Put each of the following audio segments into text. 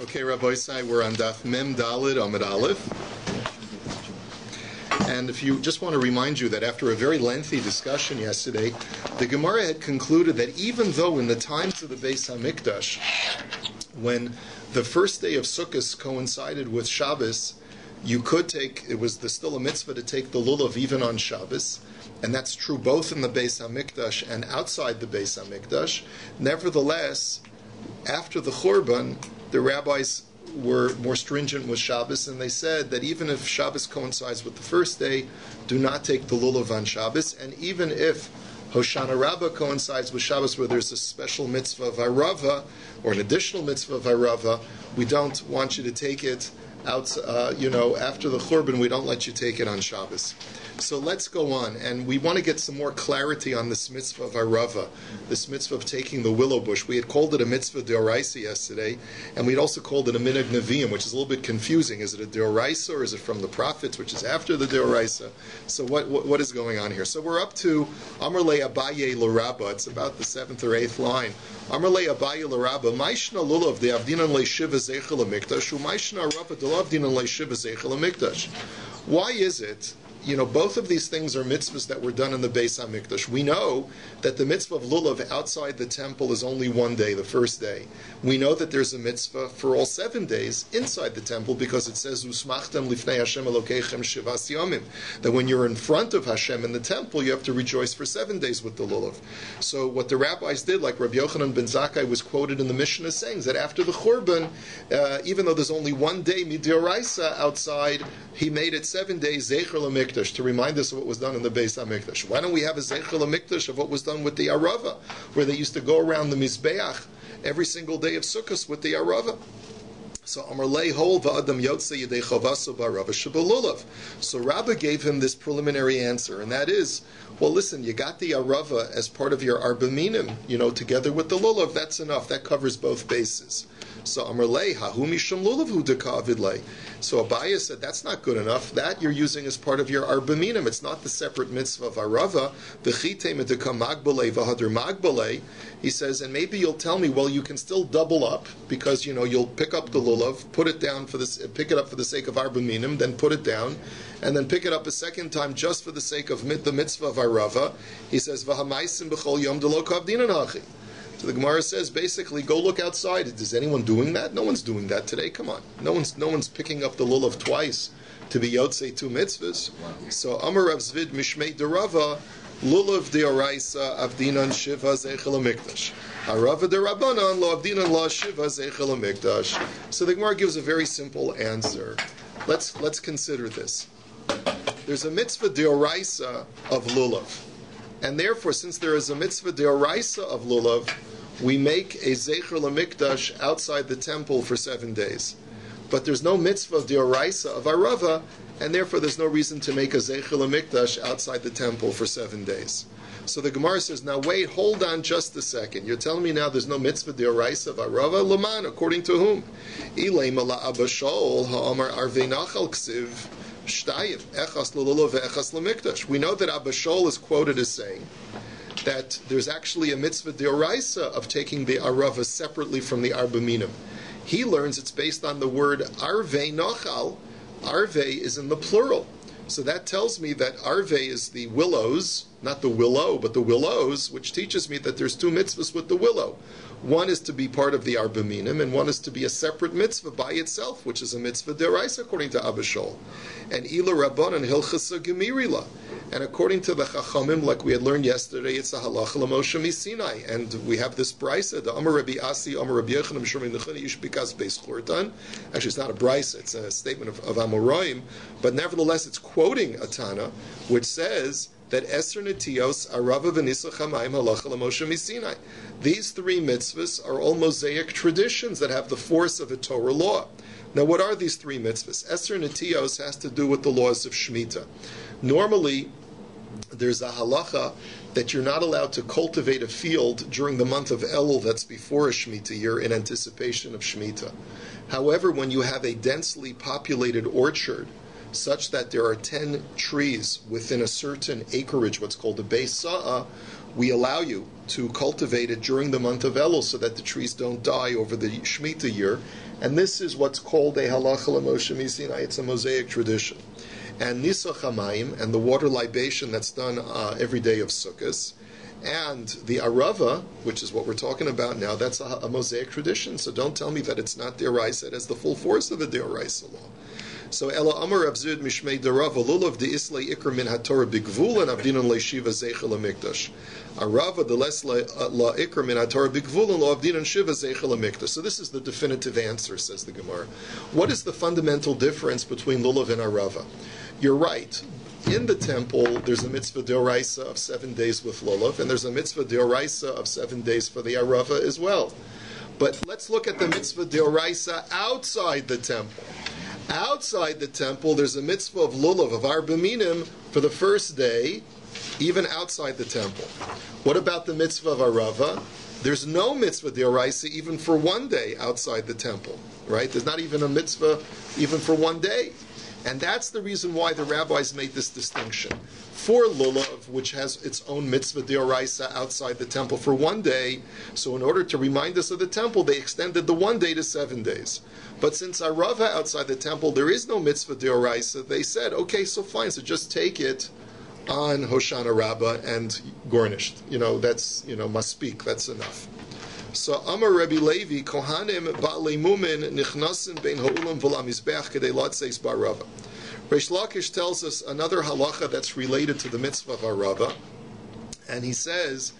Okay, Rabbi Isai, we're on DAF Mem Dalid Amid Aleph. And if you just want to remind you that after a very lengthy discussion yesterday, the Gemara had concluded that even though in the times of the Beis HaMikdash, when the first day of Sukkot coincided with Shabbos, you could take, it was still a mitzvah to take the lulav even on Shabbos, and that's true both in the Beis HaMikdash and outside the Beis HaMikdash. Nevertheless, after the Churban, the rabbis were more stringent with Shabbos, and they said that even if Shabbos coincides with the first day, do not take the lulav on Shabbos, and even if Hoshana Rabbah coincides with Shabbos, where there's a special mitzvah of Arava, or an additional mitzvah of Arava, we don't want you to take it out, after the Churban, we don't let you take it on Shabbos. So let's go on, and we want to get some more clarity on this mitzvah of Arava, this mitzvah of taking the willow bush. We had called it a mitzvah d'oraisa yesterday, and we'd also called it a minhag neviim, which is a little bit confusing. Is it a d'oraisa, or is it from the prophets, which is after the d'oraisa? So what is going on here? So we're up to Amar le Abaye l'Rabba. It's about the 7th or 8th line. Amar le Abaye l'Rabba, Maishna lulav de'avdinan le'shiva zeichel ha'mikdash, u'maishna Arava de'lavdinan le'shiva zeichel ha'mikdash. Why is it? Both of these things are mitzvahs that were done in the Beis HaMikdash. We know that the mitzvah of lulav outside the temple is only one day, the first day. We know that there's a mitzvah for all 7 days inside the temple because it says, Usmachtem lifnei Hashem Elokeichem shivas yomim, that when you're in front of Hashem in the temple, you have to rejoice for 7 days with the lulav. So what the rabbis did, like Rabbi Yochanan ben Zakkai was quoted in the Mishnah saying that after the Churban, even though there's only one day mid'oraisa outside, he made it 7 days Zecher l'Mikdash, to remind us of what was done in the Beis HaMikdash. Why don't we have a Zecher l'Mikdash of what was done with the Arava, where they used to go around the Mizbeach every single day of Sukkot with the Arava? So Amar lei hol va'adam yotze yedei chavaso ba'arava shebelulav. So Rabbi gave him this preliminary answer, and that is, well, listen, you got the arava as part of your arba minim, together with the lulav. That's enough. That covers both bases. So Amar lei hahu mishum lulav hu dekavid lei. So Abaye said that's not good enough. That you're using as part of your arba minim. It's not the separate mitzvah of arava. V'chitei medeka magbale v'hader magbale. He says, and maybe you'll tell me, well, you can still double up because you'll pick up the lulav, pick it up for the sake of arba minim, then put it down, and then pick it up a second time just for the sake of the mitzvah of arava. He says, v'hamaisim b'chol yom delo kavdinan hachi. So the Gemara says, basically, go look outside. Is anyone doing that? No one's doing that today. Come on, no one's picking up the lulav twice to be yotzei 2 mitzvahs. So Amar Rav Zvid Mishmei Derava lulav deoraisa avdinan shiva zeichel hamikdash. Arava derabanan lo avdinan la shiva zeichel hamikdash. So the Gemara gives a very simple answer. Let's consider this. There's a mitzvah deoraisa of lulav. And therefore, since there is a mitzvah deoraisa of lulav, we make a Zecher l'Mikdash outside the temple for 7 days. But there's no mitzvah deoraisa of Arava, and therefore there's no reason to make a Zecher l'Mikdash outside the temple for 7 days. So the Gemara says, now wait, hold on just a second. You're telling me now there's no mitzvah deoraisa of Arava? Laman, according to whom? Ilay mala abashol ha'amar arvei nachal ksiv. We know that Abba Shol is quoted as saying that there's actually a mitzvah deoraisa of taking the arava separately from the arba minim. He learns it's based on the word arvei nochal. Arvei is in the plural. So that tells me that arvei is the willows, not the willow, but the willows, which teaches me that there's 2 mitzvahs with the willow. One is to be part of the arba minim, and one is to be a separate mitzvah by itself, which is a mitzvah deraisa according to Abba Shol. And ila rabbanan hilchasa gemirila. And according to the Chachamim, like we had learned yesterday, it's a halacha l'Moshe miSinai. And we have this brisa, the Amar Rabbi Asi, Amar Rabbi Yochanan, Mishum Nechani, Yishbikas Beis Chortan. Actually, it's not a brisa, it's a statement of Amoraim, but nevertheless, it's quoting a Tana, which says that Eser Netios Arava v'Nisa Chamayim Halacha l'Moshe miSinai. These 3 mitzvahs are all Mosaic traditions that have the force of a Torah law. Now, what are these 3 mitzvahs? Eser Netios has to do with the laws of Shemitah. Normally, there's a halacha that you're not allowed to cultivate a field during the month of Elul that's before a Shemitah year in anticipation of Shemitah. However, when you have a densely populated orchard, such that there are 10 trees within a certain acreage, what's called a Beis, we allow you to cultivate it during the month of Elul so that the trees don't die over the Shemitah year. And this is what's called a halacha l'Moshe Misinai. It's a Mosaic tradition. And Nisach HaMayim, and the water libation that's done every day of Sukkot, and the Arava, which is what we're talking about now, that's a Mosaic tradition. So don't tell me that it's not D'Oraisa. It has the full force of the D'Oraisa law. So Ela Amar Abzud Mishmei Darava Lulav de Isle Ikr Min HaTorah Bigvul and Avdinon Leishiva Zeichel HaMikdash. Arava de Les La Ikr Min HaTorah Bigvul and Lo Avdinon Shiva Zeichel HaMikdash. So this is the definitive answer, says the Gemara. What is the fundamental difference between Lulav and Arava? You're right. In the temple, there's a mitzvah d'oraisa of 7 days with lulav, and there's a mitzvah d'oraisa of 7 days for the arava as well. But let's look at the mitzvah d'oraisa outside the temple. Outside the temple, there's a mitzvah of lulav, of arba minim, for the first day, even outside the temple. What about the mitzvah of arava? There's no mitzvah d'oraisa even for 1 day outside the temple, right? There's not even a mitzvah even for 1 day. And that's the reason why the rabbis made this distinction. For lulav, which has its own mitzvah d'oraisa outside the temple for 1 day, so in order to remind us of the temple, they extended the 1 day to 7 days. But since arava outside the temple, there is no mitzvah d'oraisa, they said, okay, so fine, so just take it on Hoshana Rabbah and garnished. That's, maspik, that's enough. So Amar Rabbi Levi, Kohanim Ba'alei Mumin Nichnasin Bein Ha'ulam V'la Mizbeach Kedei Latzeis Ba'arava. Reish Lakish tells us another halacha that's related to the mitzvah of Arava, and he says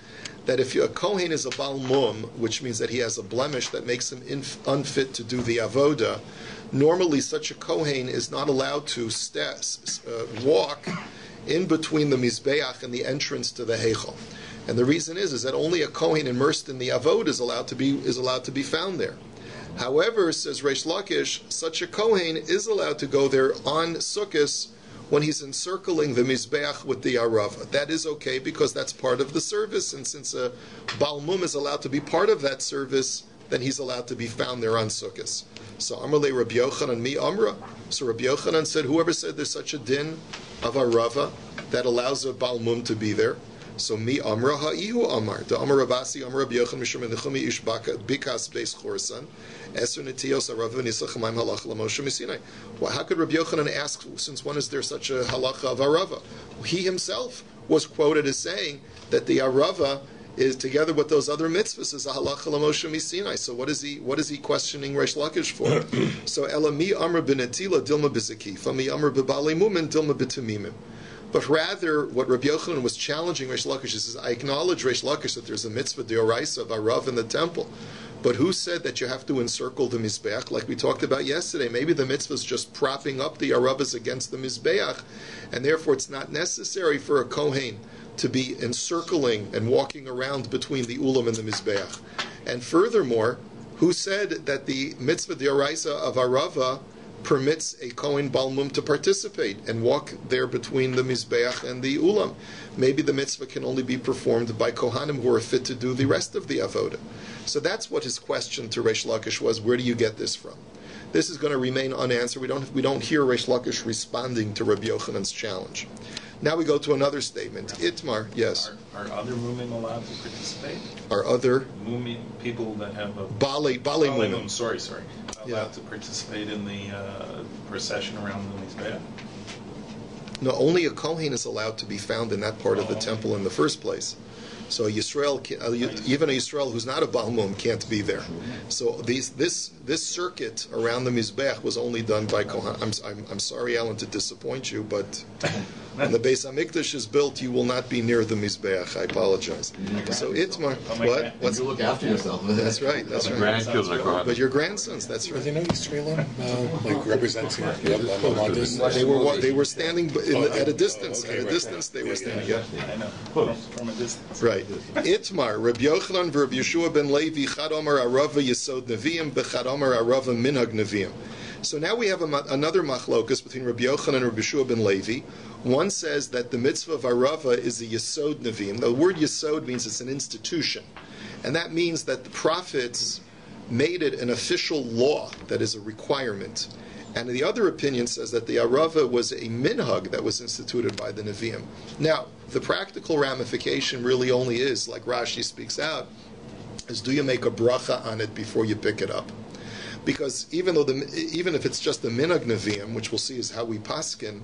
that if a Kohen is a Baal Mum, which means that he has a blemish that makes him unfit to do the avoda, normally such a Kohen is not allowed to walk in between the Mizbeach and the entrance to the Heichal. And the reason is that only a Kohen immersed in the Avod is allowed to be found there. However, says Reish Lakish, such a Kohen is allowed to go there on Sukkot when he's encircling the Mizbeach with the Arava. That is okay because that's part of the service, and since a Baal Mum is allowed to be part of that service, then he's allowed to be found there on Sukkot. So Amarle Rabbi Yochanan mi Amra. So Rabbi Yochanan said, whoever said there's such a din of Arava that allows a Baal Mum to be there, so mi amra ha'ihu amar. The amar Rabasi amar Rabbi Yochanan mishum menachemi ish bikas beis chorsan eser netios arava nisach hamayim halacha l'Moshe Misinai. Well, how could Rabbi Yochanan ask, since when is there such a halacha of arava? He himself was quoted as saying that the arava is together with those other mitzvahs is a halacha l'Moshe Misinai. So what is he questioning Reish Lakish for? So ela mi amra b'netila dilma b'zakifa mi amra b'balei mumin dilma b'tamimim. But rather, what Rabbi Yochanan was challenging Reish Lakish is, I acknowledge Reish Lakish that there's a mitzvah d'oraisa of Arav in the temple. But who said that you have to encircle the Mizbeach, like we talked about yesterday? Maybe the mitzvah is just propping up the Aravas against the Mizbeach, and therefore it's not necessary for a Kohen to be encircling and walking around between the Ulam and the Mizbeach. And furthermore, who said that the mitzvah d'oraisa of Arava permits a Kohen Baal Mum to participate and walk there between the Mizbeach and the Ulam? Maybe the mitzvah can only be performed by Kohanim who are fit to do the rest of the Avodah. So that's what his question to Reish Lakish was, where do you get this from? This is going to remain unanswered. We don't hear Reish Lakish responding to Rabbi Yochanan's challenge. Now we go to another statement. Itmar, yes. Are other Mumim allowed to participate? Are other Mumim, people that have a... Bali Mumim. Sorry. Allowed to participate in the procession around the Mizbeach? No, only a Kohen is allowed to be found in that part of the temple in the first place. So Yisrael, even a Yisrael who's not a Baal Mum can't be there. So this circuit around the Mizbeach was only done by Kohen. I'm sorry, Alan, to disappoint you, but when the Beis HaMikdash is built, you will not be near the Mizbeach. I apologize. So Itmar, what? You look after yourself. That's right. That's right. Grandkids are Kohen. But your grandsons, that's right. Are they no Yisraelim, like representing the They were standing at a distance. At a distance, they were standing. Yeah. I know. From a distance. Right. Itmar, Rabbi Yochanan v'Rabbi Yeshua ben Levi, Chad Omer Arava Yesod Neviim, B'Chad Omer Arava Minhag Neviim. So now we have another machlokas between Rabbi Yochanan and Rabbi Yeshua ben Levi. One says that the mitzvah of Arava is the Yesod Neviim. The word Yesod means it's an institution. And that means that the prophets made it an official law that is a requirement. And the other opinion says that the Arava was a minhag that was instituted by the Nevi'im. Now, the practical ramification really only is, like Rashi speaks out, is do you make a bracha on it before you pick it up? Because even if it's just the minhag neviim, which we'll see is how we paskin,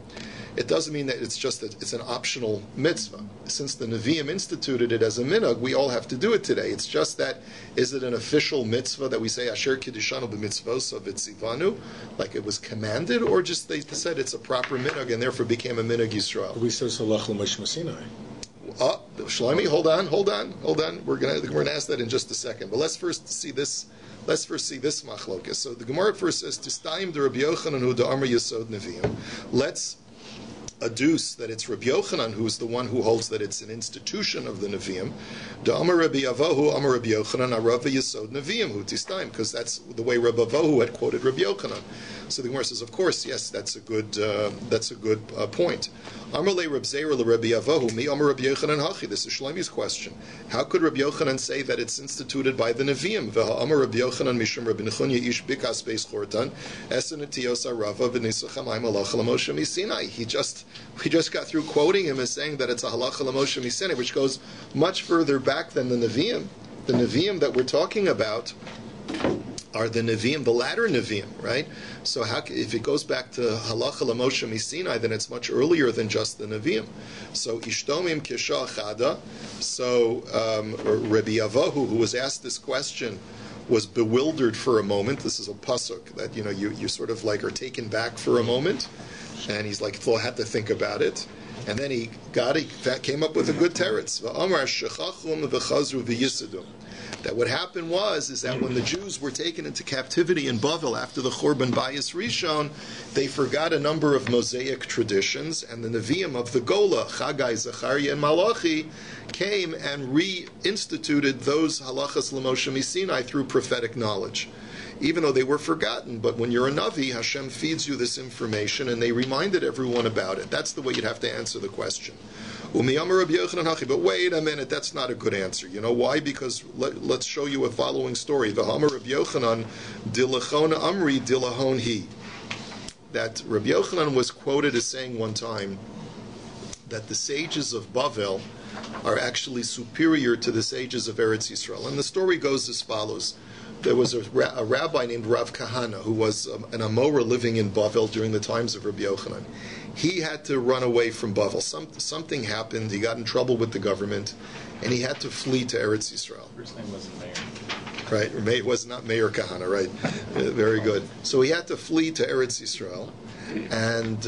it doesn't mean that it's an optional mitzvah. Since the neviim instituted it as a minhag, we all have to do it today. It's just that, is it an official mitzvah that we say asher kiddishanu b'mitzvos of itzivanu, like it was commanded, or just they said it's a proper minhag and therefore became a minhag Yisrael? We said salach l'Moshe Sinai. Shlomi, hold on. We're gonna ask that in just a second. But let's first see this machlokas. So the Gemara first says, "Tistayim de Rabbi Yochanan hu da'amar yesod neviim." Let's adduce that it's Rabbi Yochanan who is the one who holds that it's an institution of the Nevi'im. Da'amar Rabbi Avohu, Amar Rabbi Yochanan, Arava Yesod Nevi'im, hu Tistayim, because that's the way Rabbi Avohu had quoted Rabbi Yochanan. So the Gemara says, of course, yes, that's a good point. Amar le Reb Zera le Rabbi Avohu, mi Amar Rabbi Yochanan hachi. This is Shlomi's question. How could Rabbi Yochanan say that it's instituted by the Nevi'im? Veha Amar Rabbi Yochanan mishum Rabbi Nechunya ish bikas beis chortan, esen etiyos arava v'nisachem haim halacha l'Moshe misinai. We just got through quoting him as saying that it's a halacha l'Moshe misinai, which goes much further back than the Nevi'im. The Nevi'im that we're talking about are the Nevi'im, the latter Nevi'im, right? So if it goes back to halacha l'Moshe misinai, then it's much earlier than just the Nevi'im. So ishtomim kisha chada. So Rabbi Avohu, who was asked this question, was bewildered for a moment. This is a pasuk that you sort of like are taken back for a moment, and he's like, "I had to think about it." And then he came up with a good teretz. V'amar shechachum v'chazru v'yisidum. That what happened is that when the Jews were taken into captivity in Bavel after the Churban Bayis Rishon, they forgot a number of Mosaic traditions, and the Nevi'im of the Gola, Chagai, Zechariah, and Malachi, came and reinstituted those halachas l'Moshe misinai through prophetic knowledge. Even though they were forgotten, but when you're a Navi, Hashem feeds you this information, and they reminded everyone about it. That's the way you'd have to answer the question. But wait a minute, that's not a good answer. You know why? Because let's show you a following story. V'hamar Rabbi Yochanan, dilachon amri dilahon hi. That Rabbi Yochanan was quoted as saying one time that the sages of Bavel are actually superior to the sages of Eretz Yisrael. And the story goes as follows. There was a rabbi named Rav Kahana who was an Amora living in Bavel during the times of Rabbi Yochanan. He had to run away from Bavel. Something happened. He got in trouble with the government, and he had to flee to Eretz Yisrael. First name wasn't Meir. Right, it was not Meir Kahana, right? Very good. So he had to flee to Eretz Yisrael, and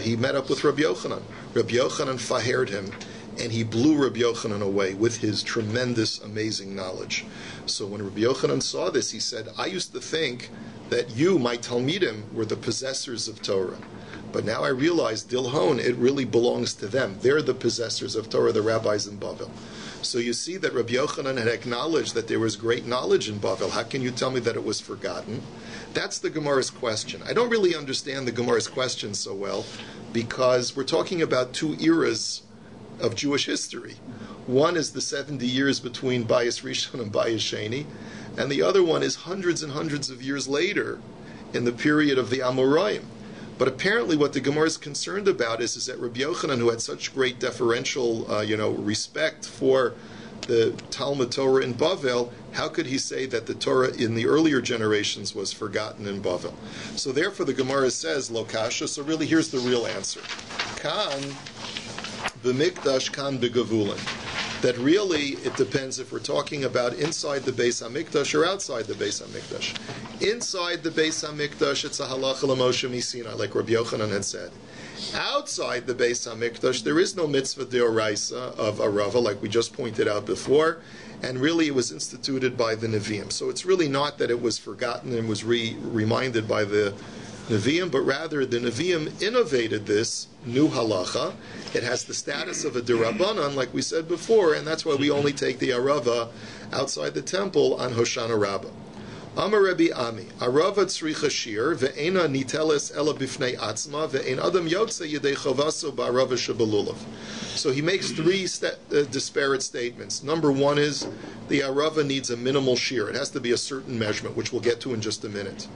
he met up with Rabbi Yochanan. Rabbi Yochanan fired him, and he blew Rabbi Yochanan away with his tremendous, amazing knowledge. So when Rabbi Yochanan saw this, he said, I used to think that you, my Talmidim, were the possessors of Torah. But now I realize, Dilhon, it really belongs to them. They're the possessors of Torah, the rabbis in Bavel. So you see that Rabbi Yochanan had acknowledged that there was great knowledge in Bavel. How can you tell me that it was forgotten? That's the Gemara's question. I don't really understand the Gemara's question so well, because we're talking about two eras of Jewish history. One is the 70 years between Bayis Rishon and Bayis Sheni, and the other one is hundreds and hundreds of years later in the period of the Amoraim. But apparently what the Gemara is concerned about is that Rabbi Yochanan, who had such great deferential respect for the Talmud Torah in Bavel, how could he say that the Torah in the earlier generations was forgotten in Bavel? So therefore the Gemara says, Lo kasha, so really here's the real answer. Kan b'mikdash, kan b'gavulin. That really, it depends if we're talking about inside the Beis HaMikdash or outside the Beis HaMikdash. Inside the Beis HaMikdash, it's a halacha l'Moshe misinai, like Rabbi Yochanan had said. Outside the Beis HaMikdash, there is no mitzvah deoraisa of arava, like we just pointed out before, and really it was instituted by the Nevi'im. So it's really not that it was forgotten and was reminded by the Nevi'im, but rather the Nevi'im innovated this new halacha. It has the status of a derabanan, like we said before, and that's why we only take the arava outside the temple on Hoshana Rabbah. Amar Rabbi Ami, arava tzricha shir, ve'ena niteles ela bifnei atzma, ve'en adam yotze yedei chavaso ba'arava shebalulav. So he makes three disparate statements. Number one is the arava needs a minimal shear. It has to be a certain measurement, which we'll get to in just a minute.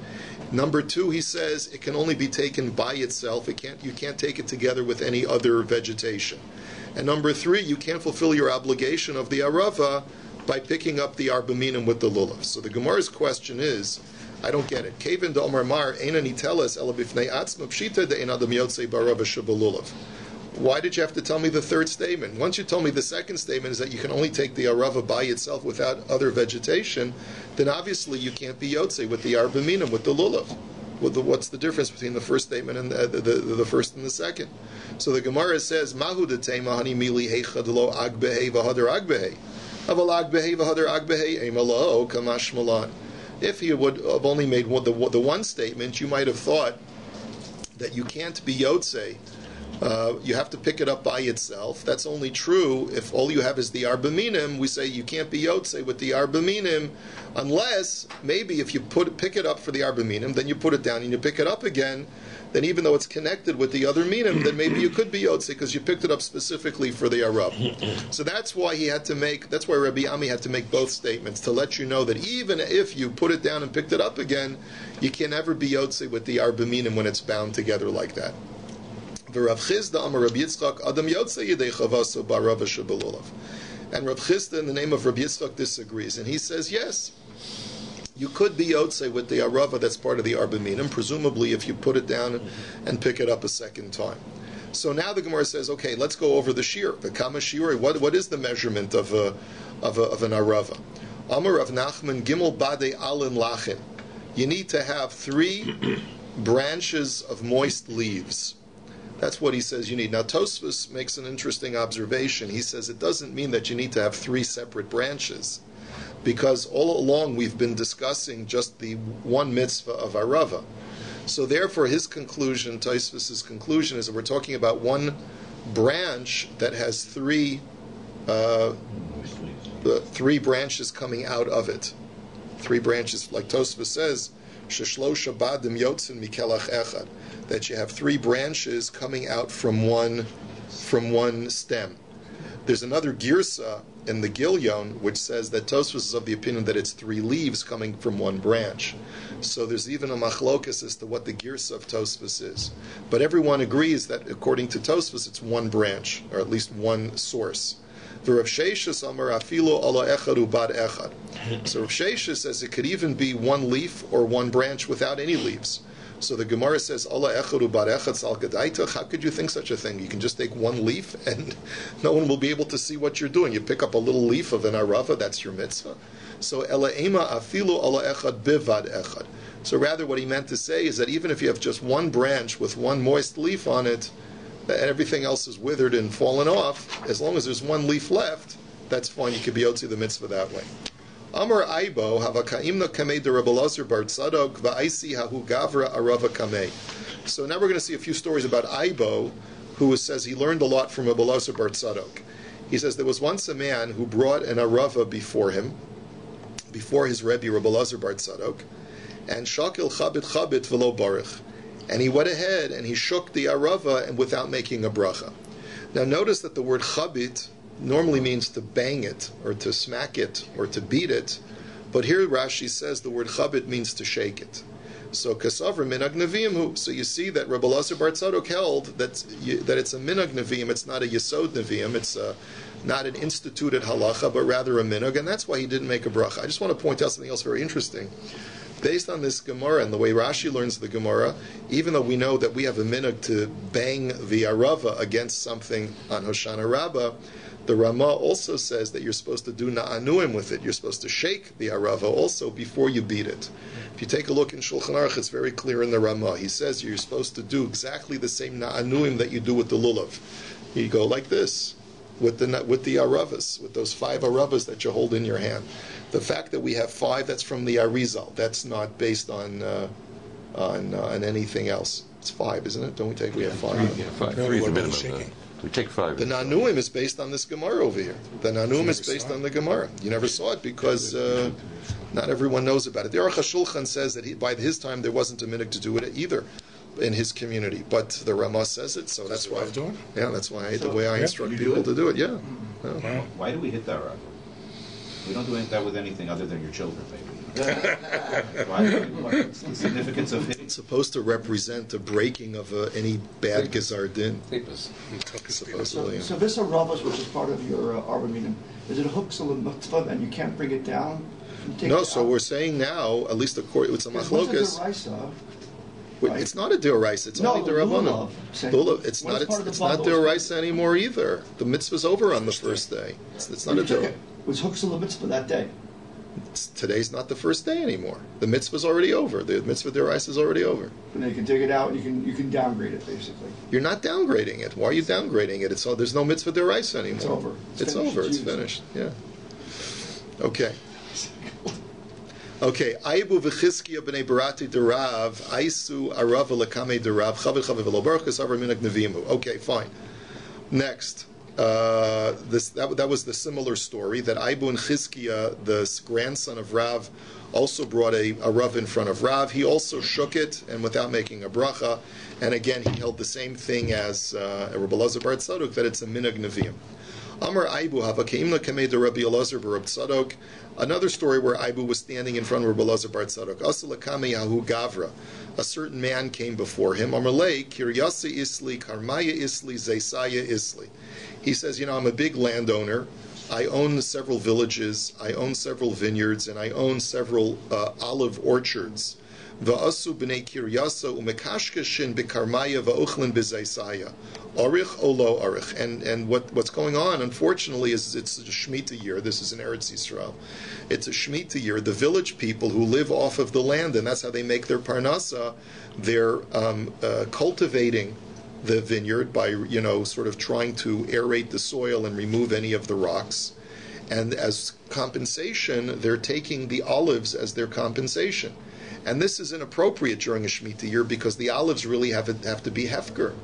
Number two, he says it can only be taken by itself. You can't take it together with any other vegetation. And number three, you can't fulfill your obligation of the arava by picking up the arba minim with the lulav. So the Gemara's question is, I don't get it. Kevin de Omar Mar Eina Niteles Ela Bifnei Atzma Pshita de Ein Adam Yotzei Barava Shabalulav. Why did you have to tell me the third statement? Once you told me the second statement is that you can only take the arava by itself without other vegetation, then obviously you can't be yotzei with the arba minim, with the lulav. What's the difference between the first statement and the first and the second? So the Gemara says, Mahu de tema hani mili heichad lo agbehe v'hadar agbehe. Aval agbehe v'hadar agbehe emalo kamash malan. If he would have only made the one statement, you might have thought that you can't be yotzei. You have to pick it up by itself. That's only true if all you have is the arba minim. We say you can't be yotzei with the arba minim, unless maybe if you pick it up for the arba minim, then you put it down and you pick it up again. Then even though it's connected with the other minim, then maybe you could be yotzei because you picked it up specifically for the arab. So that's why he had to make. That's why Rabbi Ami had to make both statements to let you know that even if you put it down and picked it up again, you can never be yotzei with the arba minim when it's bound together like that. And Rav Chisda, in the name of Rabbi Yitzchak, disagrees, and he says yes, you could be yotzei with the arava that's part of the arba minim, presumably if you put it down and pick it up a second time. So now the Gemara says, okay, let's go over the shir, the kama shirei. What is the measurement of an arava? Amar Rav Nachman Gimel Bade Alin Lachin. You need to have 3 branches of moist leaves. That's what he says you need. Now Tosfos makes an interesting observation. He says it doesn't mean that you need to have 3 separate branches, because all along we've been discussing just the one mitzvah of arava. So therefore his conclusion, Tosfos' conclusion, is that we're talking about one branch that has 3 branches coming out of it. 3 branches, like Tosfos says, Sheshlosha badim yotzin mikelach echad, that you have 3 branches coming out from one stem. There's another girsa in the Gilyon which says that Tosfos is of the opinion that it's 3 leaves coming from one branch. So there's even a machlokas as to what the girsa of Tosfos is. But everyone agrees that according to Tosfos it's one branch, or at least one source. So Rav Sheisha says it could even be one leaf or one branch without any leaves. So the Gemara says, how could you think such a thing? You can just take one leaf and no one will be able to see what you're doing. You pick up a little leaf of an arava, that's your mitzvah. So So rather what he meant to say is that even if you have just one branch with one moist leaf on it, and everything else is withered and fallen off, as long as there's one leaf left, that's fine. You could be yotzi the mitzvah that way. Amar Aibo havakaimna kamei de Rabbi Elazar bar Tzadok va'aisi hahu gavra arava kamei. So now we're going to see a few stories about Aibo, who says he learned a lot from Rabbi Elazar bar Tzadok. He says there was once a man who brought an arava before him, before his Rebbe Rabbi Elazar bar Tzadok, and shakil chabit v'lo baruch. And he went ahead and he shook the arava and without making a bracha. Now notice that the word chabit normally means to bang it, or to smack it, or to beat it. But here Rashi says the word chabit means to shake it. So kasavra minag neviim. So you see that Rabbi Elazar bar Tzadok held that it's a minag neviim, it's not a yesod neviim, it's not an instituted halacha, but rather a minag, and that's why he didn't make a bracha. I just want to point out something else very interesting. Based on this Gemara and the way Rashi learns the Gemara, even though we know that we have a minhag to bang the arava against something on Hoshana Rabbah, the Ramah also says that you're supposed to do na'anuim with it. You're supposed to shake the arava also before you beat it. If you take a look in Shulchan Aruch, it's very clear in the Ramah. He says you're supposed to do exactly the same na'anuim that you do with the lulav. You go like this with the aravas, with those 5 aravas that you hold in your hand. The fact that we have 5, that's from the Raizel. That's not based on anything else. It's 5, isn't it? Don't we take? We have 5. Yeah, 5. 3 is the minimum. We take 5. The Nanuim is based on this Gemara over here. The Nanuim is based on the Gemara. You never saw it because not everyone knows about it. The Aruch HaShulchan says that by his time there wasn't a minhag to do it either in his community, but the Ramah says it, so that's why. Yeah, that's why the way I instruct people to do it. Yeah. Why do we hit that arava? We don't do that with anything other than your children, maybe. What's the significance of hitting? It's supposed to represent the breaking of any bad gezar din. Supposedly. So this Ravas, which is part of your Arba meaning, is it hooks a mitzvah and you can't bring it down? No, so we're saying now, at least according it's a machlokas. Right? It's not a deoraisa. It's only derabbanan. It's not. It's not deoraisa anymore either. The mitzvah's over on the first day. It's not a deoraisa. It was hooks a mitzvah that day. Today's not the first day anymore. The mitzvah's already over. The mitzvah deoraisa is already over. And then you can dig it out. You can downgrade it basically. You're not downgrading it. Why are you downgrading it? There's no mitzvah deoraisa anymore. It's over. It's over. It's finished. Yeah. Okay. Okay, Aibu v'chizkiya b'nei barati derav, Aisu arava lekame derav, chavir v'lo baruchas avar minak nevimu. Okay, fine. Next, that was the similar story that Aibu and Chizkiya, the grandson of Rav, also brought a Rav in front of Rav. He also shook it, and without making a bracha, and again he held the same thing as Rabbi Elazar bar Tzadok, that it's a minag neviim. Amar Aibu hava keimna kamei de Rabbi Elazar bar Tzadok. Another story where Aibu was standing in front of Rabbi Elazar bar Tzadok. Asa lekame yahu gavra. A certain man came before him. Amar lei kiryasa isli karmaya isli zeisaya isli. He says, I'm a big landowner. I own several villages. I own several vineyards, and I own several olive orchards. Va'asu b'nei kiryasa umekashkeshin b'karmaya va'ochlin b'zeisaya. Arich o lo arich. And what's going on, unfortunately, is it's a Shemitah year. This is in Eretz Yisrael. It's a Shemitah year. The village people who live off of the land, and that's how they make their parnasa, they're cultivating the vineyard by, sort of trying to aerate the soil and remove any of the rocks. And as compensation, they're taking the olives as their compensation. And this is inappropriate during a Shemitah year because the olives really have to be hefker.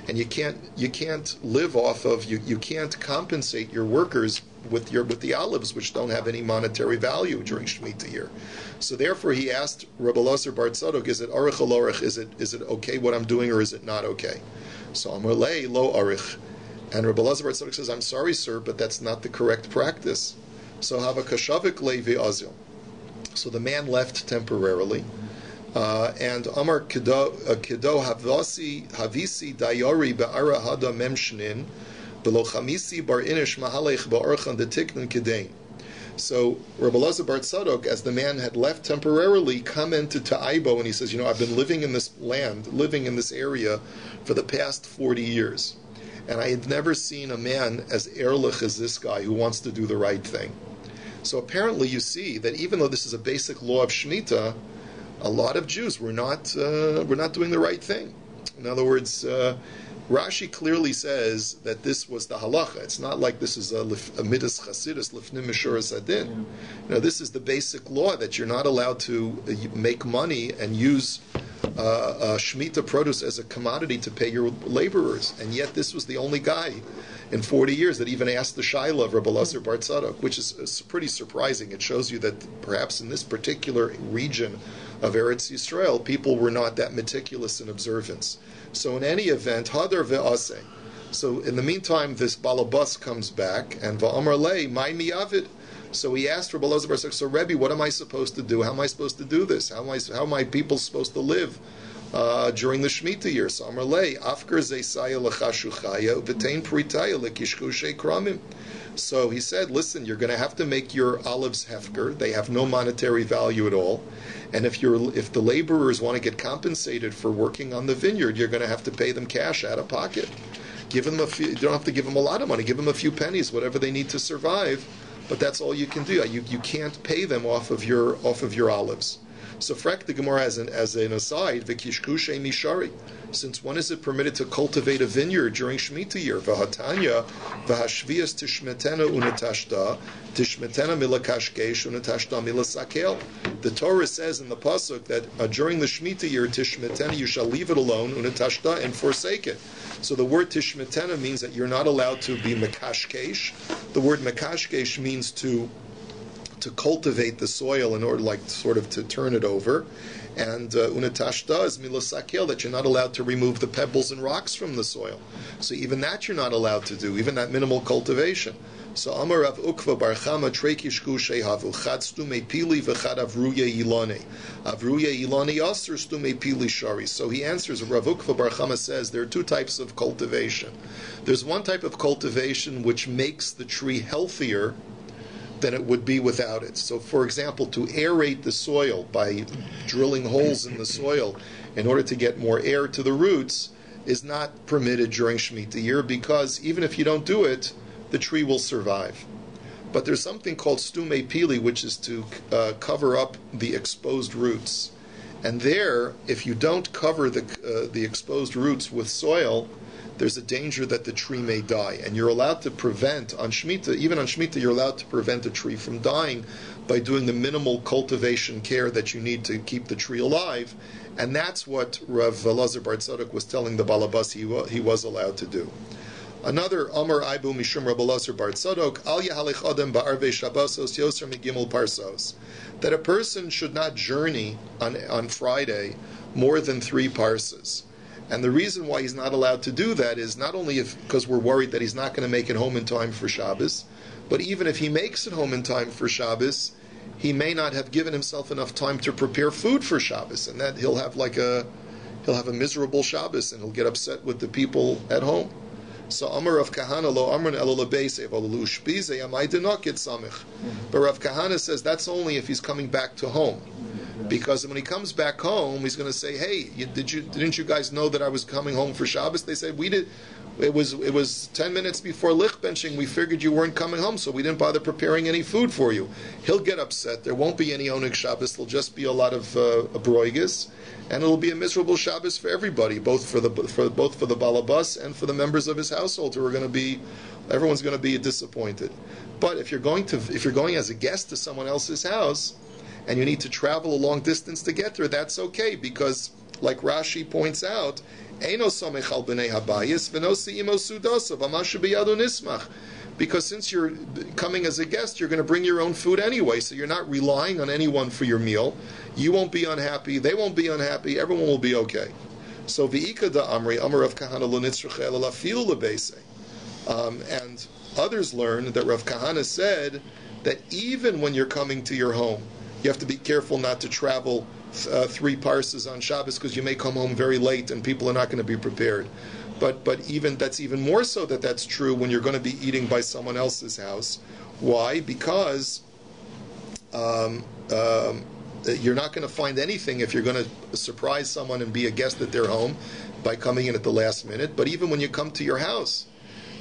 And you can't live off of, you can't compensate your workers with the olives, which don't have any monetary value during Shemitah year. So therefore he asked Rabbi Elazar bar Tzadok, is it arich or lo arich? Is it okay what I'm doing, or is it not okay? So Amar lei lo arich. And Rabbi Elazar bar Tzadok says, I'm sorry, sir, but that's not the correct practice. So hava kashavik levi azil. So the man left temporarily. And Amar Kido Havisi Dayori Be'ara Hada Memshnin Be'lo Chamisi Bar Inish Mahalech Ba'archan Detiknan Kedain. So Rabbi Elazar bar Tzadok, as the man had left temporarily, commented to Aibo, and he says, I've been living in this land, living in this area for the past 40 years. And I had never seen a man as ehrlich as this guy who wants to do the right thing. So apparently you see that even though this is a basic law of Shemitah, a lot of Jews were not doing the right thing. In other words, Rashi clearly says that this was the halacha. It's not like this is a midas chasidus lifnim mishuras adin. This is the basic law that you're not allowed to make money and use Shemitah produce as a commodity to pay your laborers. And yet this was the only guy in 40 years that even asked the Shaila of Rabbi Elazar bar Tzadok, which is pretty surprising. It shows you that perhaps in this particular region of Eretz Yisrael, people were not that meticulous in observance. So in any event, hadar ve'aseh. So in the meantime, this balabas comes back, and va'amar lei, mai miyavid. So he asked Rabbi Elazar bar Tzadok, so Rebbe, what am I supposed to do? How am I supposed to do this? How am my people supposed to live during the Shemitah year? So Amar lei, afker zeisaya l'chashuchaya, v'tein pritaya l'kishkushe kramim. So he said, listen, you're going to have to make your olives hefker. They have no monetary value at all. And if the laborers want to get compensated for working on the vineyard, you're going to have to pay them cash out of pocket. Give them a few. You don't have to give them a lot of money. Give them a few pennies, whatever they need to survive. But that's all you can do. You can't pay them off of your olives. So frak the Gemara as an aside, v'kishkushe mishari. Since when is it permitted to cultivate a vineyard during Shemitah year? V'hatanya v'hashvias tishmetena unatashta tishmetena milakashkesh unatashta milasakel. The Torah says in the pasuk that during the Shemitah year tishmetena you shall leave it alone unatashta and forsake it. So the word tishmetena means that you're not allowed to be makashkesh. The word makashkesh means to to cultivate the soil in order, like, sort of to turn it over. And unatashta is milasakel, that you're not allowed to remove the pebbles and rocks from the soil. So even that you're not allowed to do, even that minimal cultivation. So Amar Rav Ukva Bar Chama Trekishku Shehavu Chad Stume Pili V'Chad Avruye Ilane Avruye Ilane Aser Stume Pili Shari. So he answers. Rav Ukva Bar Chama says there are two types of cultivation. There's one type of cultivation which makes the tree healthier than it would be without it. So, for example, to aerate the soil by drilling holes in the soil in order to get more air to the roots is not permitted during Shemitah year, because even if you don't do it, the tree will survive. But there's something called stume pili, which is to cover up the exposed roots. And there, if you don't cover the exposed roots with soil, there's a danger that the tree may die. And you're allowed to prevent, on Shemitah, even on Shemitah, you're allowed to prevent a tree from dying by doing the minimal cultivation care that you need to keep the tree alive. And that's what Rav Elazar Bar Tzadok was telling the Balabas he was allowed to do. Another Amar Aibu Mishum Rav Elazar Bar Tzadok, Al Yahalich Adam Ba'arvei Shabbosos Yoser Migimel Parsos, that a person should not journey on Friday more than 3 parsas. And the reason why he's not allowed to do that is not only because we're worried that he's not going to make it home in time for Shabbos, but even if he makes it home in time for Shabbos, he may not have given himself enough time to prepare food for Shabbos, and that he'll have a miserable Shabbos, and he'll get upset with the people at home. So Amar Rav Kahana lo Amran elo lebeisei v'lo ushpizei amay denokit samich. But Rav Kahana says that's only if he's coming back to home. Because when he comes back home, he's going to say, "Hey, didn't you guys know that I was coming home for Shabbos?" They said, "We did. It was 10 minutes before lich benching. We figured you weren't coming home, so we didn't bother preparing any food for you." He'll get upset. There won't be any Oneg Shabbos. There'll just be a lot of broigas, and it'll be a miserable Shabbos for everybody, both for the balabas and for the members of his household who are going to be. Everyone's going to be disappointed. But if you're going as a guest to someone else's house, and you need to travel a long distance to get there, that's okay, because, like Rashi points out, because since you're coming as a guest, you're going to bring your own food anyway, so you're not relying on anyone for your meal. You won't be unhappy, they won't be unhappy, everyone will be okay. So v'ika da amri, amar Rav Kahana lo nitzrach ela lafilu lebeisei. And others learn that Rav Kahana said that even when you're coming to your home, you have to be careful not to travel 3 parsas on Shabbos, because you may come home very late and people are not going to be prepared. But even that's even more so that's true when you're going to be eating by someone else's house. Why? Because you're not going to find anything if you're going to surprise someone and be a guest at their home by coming in at the last minute. But even when you come to your house,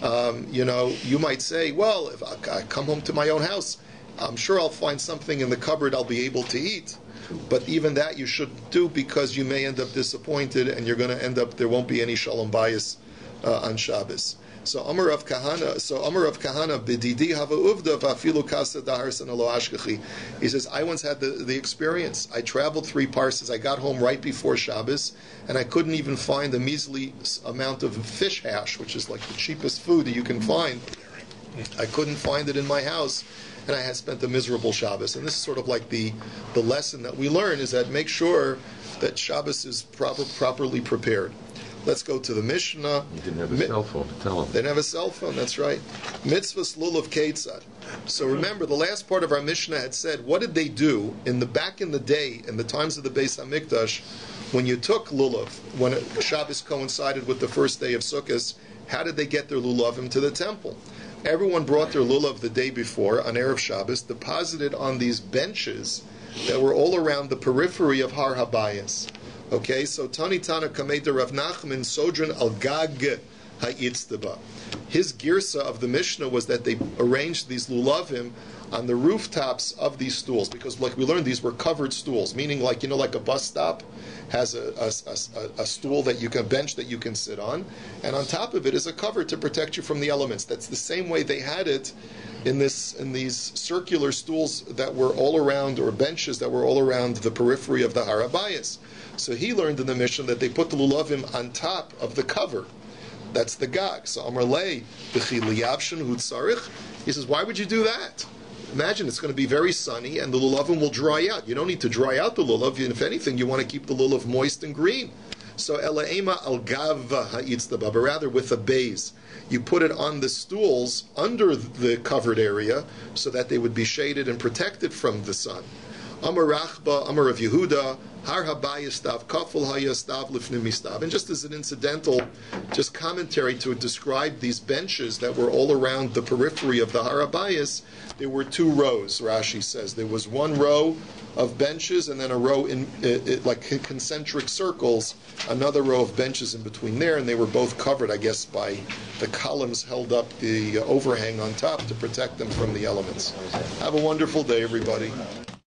you might say, well, if I come home to my own house, I'm sure I'll find something in the cupboard I'll be able to eat. But even that you shouldn't do, because you may end up disappointed, and you're going to end up, there won't be any shalom bayis on Shabbos. So Amar Rav Kahana, b'didi hava uvda v'afilu kasa daharsan alo ashkachi. He says, I once had the experience. I traveled 3 parsas. I got home right before Shabbos, and I couldn't even find a measly amount of fish hash, which is like the cheapest food that you can find. I couldn't find it in my house, and I had spent a miserable Shabbos. And this is sort of like the lesson that we learn, is that make sure that Shabbos is properly prepared. Let's go to the Mishnah. You didn't have a cell phone to tell them. They didn't have a cell phone, that's right. Mitzvahs lulav ketzad. So remember, the last part of our Mishnah had said, what did they do back in the day, in the times of the Beis HaMikdash, when you took lulav, when Shabbos coincided with the first day of Sukkot, how did they get their lulavim to the temple? Everyone brought their lulav the day before, on Erev Shabbos, deposited on these benches that were all around the periphery of Har Habayis. Okay, so Tani Tana Kameda Rav Nachman Sodran Al Gag Ha'itztaba. His girsa of the Mishnah was that they arranged these lulavim on the rooftops of these stools, because, like we learned, these were covered stools, meaning like a bus stop has a stool that a bench that you can sit on, and on top of it is a cover to protect you from the elements. That's the same way they had it in these circular stools that were all around, or benches that were all around the periphery of the Har Habayis. So he learned in the Mishnah that they put the lulavim on top of the cover. That's the gag. So Amar Lei, he says, why would you do that? imagine it's going to be very sunny, and the lulavim will dry out. You don't need to dry out the lulav. If anything, you want to keep the lulav moist and green. So elaema al gava ha'itztaba, but rather with a base. You put it on the stools under the covered area so that they would be shaded and protected from the sun. Amar Rachba, Amar Rav Yehuda, Har habayastav, kafel hayastav lifnim mistav. And just as an incidental, just commentary to describe these benches that were all around the periphery of the Har habayis, there were two rows, Rashi says. There was one row of benches and then a row in like concentric circles, another row of benches in between there, and they were both covered, I guess, by the columns held up the overhang on top to protect them from the elements. Have a wonderful day, everybody.